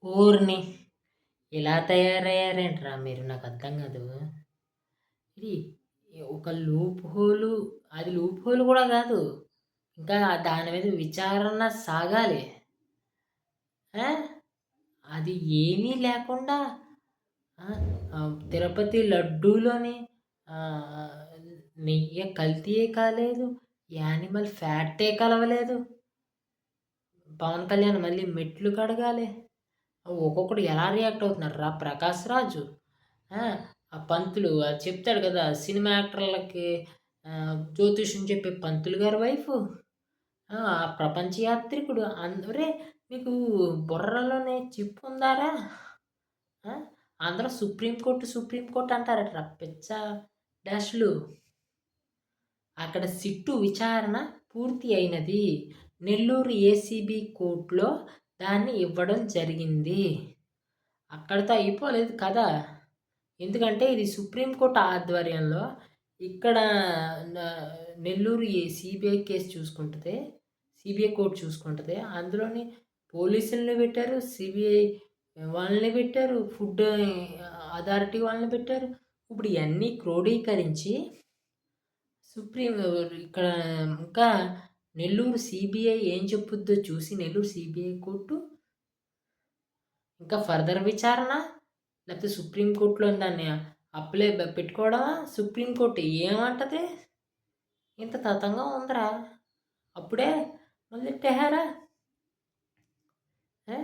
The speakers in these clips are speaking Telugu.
ఓర్ని! ఇలా తయారయ్యారేంట్రా మీరు? నాకు అర్థం కాదు. ఇది ఒక లూప్ హోలు, అది లూప్ హోల్ కూడా కాదు. ఇంకా దాని మీద విచారణ సాగాలి. ఆ! అది ఏమీ లేకుండా తిరుపతి లడ్డూలోని ఆహ్, నెయ్యి కల్తీయే కాలేదు. యానిమల్ ఫ్యాటే కలవలేదు. పవన్ కళ్యాణ్ మళ్ళీ మెట్లు కడగాలి. ఒక్కొక్కడు ఎలా రియాక్ట్ అవుతున్నారురా! 'ప్రకాష్ రాజు' ఆ! ఆ పంతులు అది చెప్తాడు కదా! సినిమా యాక్టర్లకి జ్యోతిష్యం చెప్పే పంతులు గారి వైఫు. ఆ ప్రపంచ యాత్రికుడు. ఒరేయ్! మీకు బుర్రలోనే చిప్ ఉందారా? ఆ! అందరూ సుప్రీం కోర్ట్, సుప్రీం కోర్ట్ అంటారట్రా పిచ్చా డాష్‌లు. అక్కడ సిట్టు విచారణ పూర్తి అయినది. నెల్లూరు ఏసీబీ కోర్ట్‌లో దాన్ని ఇవ్వడం జరిగింది. అక్కడితో అయిపోలేదు కథ. ఎందుకంటే ఇది సుప్రీం కోర్ట్ ఆధ్వర్యంలో ఇక్కడ న నెల్లూరు సీబీఐ కేస్ చూసుకుంటది. సీబీఐ కోర్ట్ చూసుకుంటది. అందులోని పోలీసుల్ని పెట్టారు. సిబిఐ వాళ్ళని పెట్టారు. ఫుడ్ అథారిటీ వాళ్ళని పెట్టారు. ఇప్పుడు ఇయన్నీ క్రోడీకరించి సుప్రీం ఇక్కడ ఇంకా నెల్లూరు సీబీఐ ఏం చెప్పుద్దో చూసి నెల్లూరు సీబీఐ కోర్టు ఇంకా ఫర్దర్ విచారణ లేకపోతే సుప్రీం కోర్ట్‌లో దాన్ని అప్లై పెట్టుకోవడమా? సుప్రీం కోర్ట్ ఏమంటది? ఇంత తతంగం ఉందిరా! అప్పుడే మొదలెట్టేసారా? ఆ!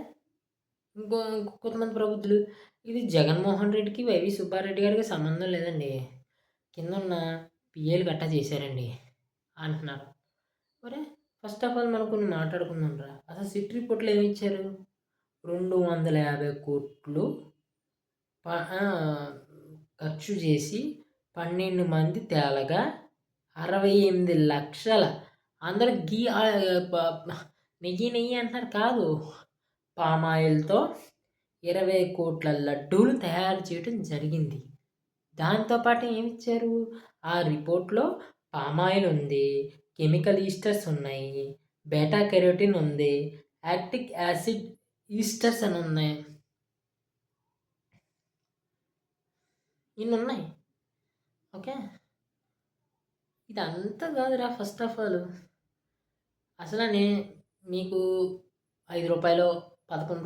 ఇంకో కొంతమంది ప్రబుద్ధులు ఇది జగన్మోహన్ రెడ్డికి, వైవి సుబ్బారెడ్డి గారికి సంబంధం లేదండి. కిందున్న పీఏలు గట్టా చేశారండి అంటున్నారు. ఒరేయ్! ఫస్ట్ ఆఫ్ ఆల్ మనం కొన్ని మాట్లాడుకుందాంరా. అసలు సిట్ రిపోర్ట్‌లో ఏమిచ్చారు? 250,00,00,000 ప ఖర్చు చేసి 12 మంది తేలగా 68,00,000 అందరూ నెయ్యి నెయ్యి అంటున్నారు కాదు. పామాయిల్‌తో 20,00,00,000 లడ్డూలు తయారు చేయడం జరిగింది. దాంతో పాటు ఏమిచ్చారు? ఆ రిపోర్ట్‌లో పామాయిల్ ఉంది. కెమికల్ ఈస్టర్స్ ఉన్నాయి. బీటా కెరోటిన్ ఉంది. యాక్టిక్ యాసిడ్ ఈస్టర్స్ అని ఉన్నాయి. ఇన్నున్నాయి. ఓకే. ఇదంతా కాదురా ఫస్ట్ ఆఫ్ ఆల్. అసలని మీకు రూ. 5, రూ.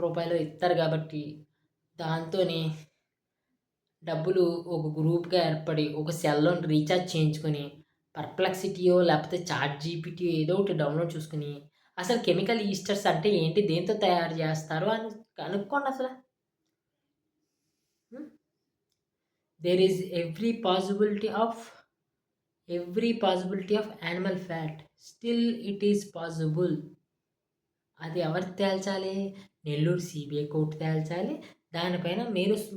11 ఇస్తారు కాబట్టి దాంతోని డబ్బులు ఒక గ్రూప్‌గా ఏర్పడి ఒక సెల్‌లోని రీచార్జ్ చేయించుకొని పర్‌ప్లెక్సిటీయో లేకపోతే చాట్‌జీపీటీయో ఏదో ఒకటి డౌన్‌లోడ్ చూసుకొని అసలు కెమికల్ ఈస్టర్స్ అంటే ఏంటి? దేనితో తయారు చేస్తారు అని కనుక్కోండి అసల. Hmm. There is every possibility of animal fat. Still it is possible. అది ఎవరు తేల్చాలి? నెల్లూరు సీబీఐ కోర్ట్ తేల్చాలి. దానిపైన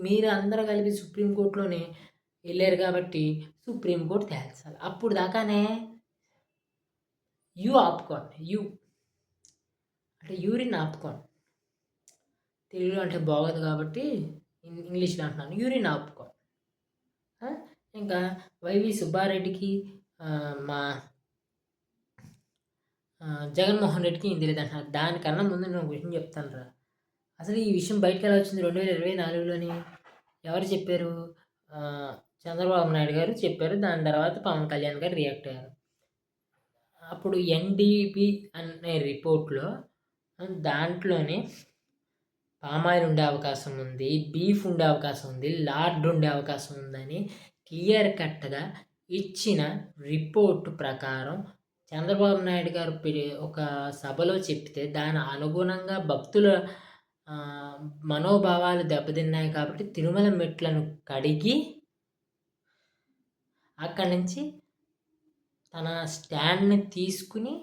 మీరు అందరూ కలిపి సుప్రీం కోర్ట్‌లోనే ఎళ్లారు కాబట్టి సుప్రీం కోర్ట్ తేల్చాలి. అప్పుడు దాకానే ఆపుకోండి. అంటే యూరిన్ ఆపుకోండి. తెలుగులో అంటే బాగోదు కాబట్టి ఇంగ్లీష్‌లో అంటున్నాను. యూరిన్ ఆపుకోండి. ఇంకా వైవి సుబ్బారెడ్డికి మా జగన్మోహన్ రెడ్డికి ఏం తెలీదంటున్నారు. దానికన్నా ముందు నేను ఒక విషయం చెప్తానురా. అసలు ఈ విషయం బయటికెలా వచ్చింది 2024లోని? ఎవరు చెప్పారు? చంద్రబాబు నాయుడు గారు చెప్పారు. దాని తర్వాత పవన్ కళ్యాణ్ గారు రియాక్ట్ అయ్యారు. అప్పుడు ఎన్‌డీబీ అనే రిపోర్ట్‌లో దాంట్లోనే పామాయిల్ ఉండే అవకాశం ఉంది. బీఫ్ ఉండే అవకాశం ఉంది. లార్డ్ ఉండే అవకాశం ఉందని క్లియర్ కట్‌గా ఇచ్చిన రిపోర్ట్ ప్రకారం చంద్రబాబు నాయుడు గారు ఒక సభలో చెప్తే దాని అనుగుణంగా భక్తుల మనోభావాలు దెబ్బతిన్నాయి కాబట్టి తిరుమల మెట్లను కడిగి అక్కడి నుంచి తన స్టాండ్‌ని తీసుకుని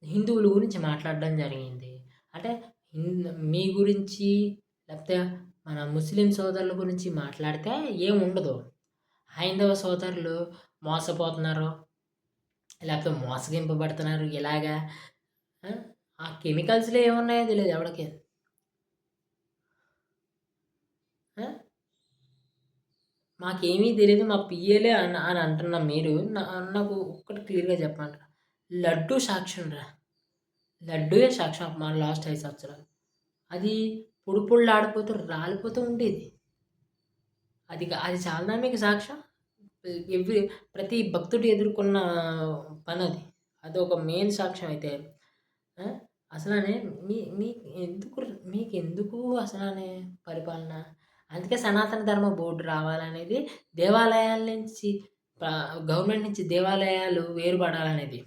హిందువుల గురించి మాట్లాడడం జరిగింది. అంటే మీ గురించి లేకపోతే మన ముస్లిం సోదరుల గురించి మాట్లాడితే ఏముండదు. హైందవ సోదరులు మోసపోతున్నారు. లేకపోతే మోసగింపబడుతున్నారు ఇలాగా. ఆ కెమికల్స్‌లో ఏమున్నాయో తెలీదు ఎవడికి. మాకేమీ తెలీదు. మా పిఏలే అని అంటున్న మీరు నాకు ఒక్కటి క్లియర్‌గా చెప్పండి. లడ్డూ సాక్ష్యం రా. లడ్డూయే సాక్ష్యం మా లాస్ట్ 5 సంవత్సరాలు. అది పొడి పొడిలాడిపోతూ రాలిపోతూ ఉండేది. అది చాలదా మీకు సాక్ష్యం? ఎవ్రి ప్రతి భక్తుడు ఎదుర్కొన్న పనది. అదొక మెయిన్ సాక్ష్యం అయితే. ఆ! అసలనే మీ మీ ఎందుకు మీకెందుకు అసలనే పరిపాలన? అందుకే సనాతన ధర్మ బోర్డ్ రావాలనేది, దేవాలయాల నుంచి గవర్నమెంట్ నుంచి దేవాలయాలు వేరుపడాలనేది.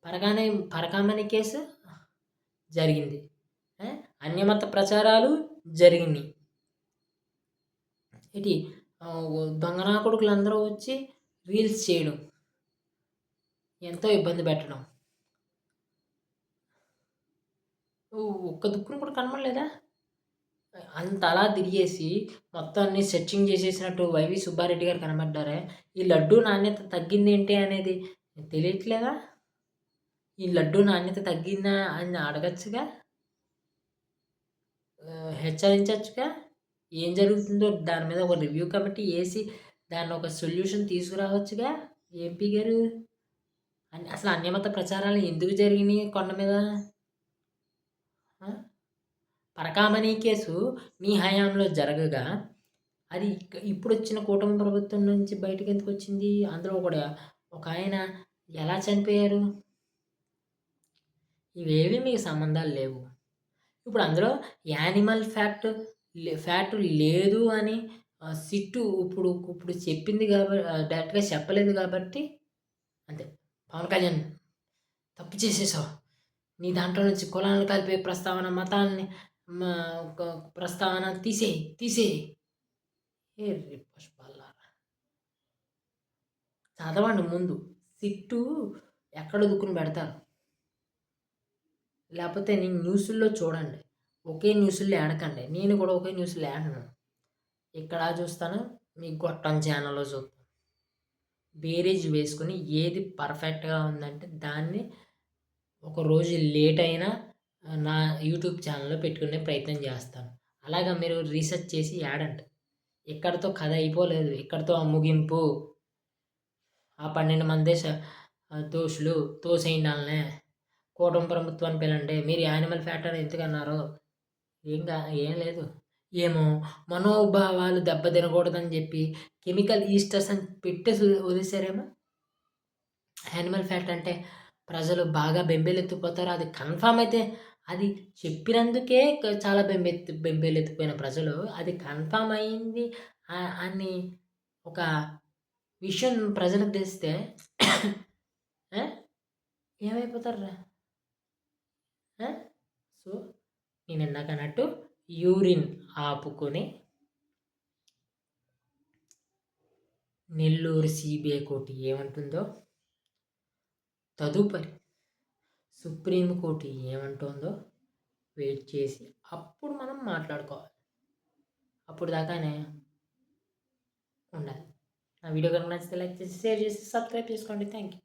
పరగానే పరకామణి కేసు జరిగింది. అన్యమత ప్రచారాలు జరిగినియి. ఏంటి దొంగ నా కొడుకులందరూ వచ్చి రీల్స్ చేయడం, ఎంతో ఇబ్బంది పెట్టడం. ఒక్క దుక్కును కూడా కనపడలేదా? అంతలా తిరిగేసి మొత్తం అన్ని సెర్చింగ్ చేసేసినట్టు వైవి సుబ్బారెడ్డి గారు కనబడ్డారే. ఈ లడ్డూ నాణ్యత తగ్గిందేంటి అనేది తెలియట్లేదా? ఈ లడ్డూ నాణ్యత తగ్గిందా అని అడగచ్చుగా, హెచ్చరించచ్చుగా. ఏం జరుగుతుందో దాని మీద ఒక రివ్యూ కమిటీ వేసి దాన్ని ఒక సొల్యూషన్ తీసుకురావచ్చుగా ఎంపీ గారు. అసలు అన్యమత ప్రచారాలు ఎందుకు జరిగినాయి కొండ మీద? పరకామణి కేసు మీ హయాంలో జరగగా అది ఇప్పుడొచ్చిన కూటమి ప్రభుత్వం నుంచి బయటకు ఎందుకు వచ్చింది? అందులో కూడా ఒక ఆయన ఎలా చనిపోయారు? ఇవేవి మీకు సంబంధాలు లేవు. ఇప్పుడు అందులో యానిమల్ ఫ్యాట్ లేదు అని సిట్టు ఇప్పుడు చెప్పింది కాబట్టి, డైరెక్ట్గా చెప్పలేదు కాబట్టి అంతే. పవన్ కళ్యాణ్ తప్పు చేసేసావు, నీ దాంట్లో నుంచి కులాలను కలిపే ప్రస్తావన, మతాలని ప్రస్తావన తీసేయి. ఏ పుష్పాలారా, చదవండి ముందు. సిట్టు ఎక్కడ దుక్కుని పెడతారు, లేకపోతే నేను న్యూస్లో చూడండి. ఒకే న్యూస్లో ఏడకండి. నేను కూడా ఒకే న్యూస్లో ఏడను. ఇక్కడ చూస్తాను, మీ గొట్టం ఛానల్లో చూస్తాను. బేరేజ్ వేసుకొని ఏది పర్ఫెక్ట్గా ఉందంటే దాన్ని ఒకరోజు లేట్ అయినా నా యూట్యూబ్ ఛానల్లో పెట్టుకునే ప్రయత్నం చేస్తాను. అలాగా మీరు రీసెర్చ్ చేసి యాడండి. ఇక్కడితో కథ అయిపోలేదు, ఇక్కడితో ముగింపు. ఆ 12 మందే దోషులు, తోసేయండి వాళ్ళనే, కూటమి ప్రభుత్వాన్ని పిలండి. మీరు యానిమల్ ఫ్యాట్ అని ఎందుకన్నారు? ఏం లేదు. ఏమో మనోభావాలు దెబ్బతినకూడదని చెప్పి కెమికల్ ఈస్టర్స్ అని పెట్టేసి వదిలేసారేమో. యానిమల్ ఫ్యాట్ అంటే ప్రజలు బాగా బెంబేలెత్తిపోతారు. అది కన్ఫామ్ అయితే, అది చెప్పినందుకే చాలా బెంబేలెత్తిపోయిన ప్రజలు అది కన్ఫామ్ అయింది అని ఒక విషయం ప్రజలకు తెలిస్తే ఏమైపోతారా? సో నేను ఇందాక అన్నట్టు యూరిన్ ఆపుకొని నెల్లూరు సిబిఐ కోర్టు ఏమంటుందో, తదుపరి సుప్రీంకోర్టు ఏమంటుందో వెయిట్ చేసి అప్పుడు మనం మాట్లాడుకోవాలి. అప్పుడు దాకానే ఉండాలి. నా వీడియో కనుక నచ్చితే లైక్ చేసి, షేర్ చేసి, సబ్స్క్రైబ్ చేసుకోండి. Thank you.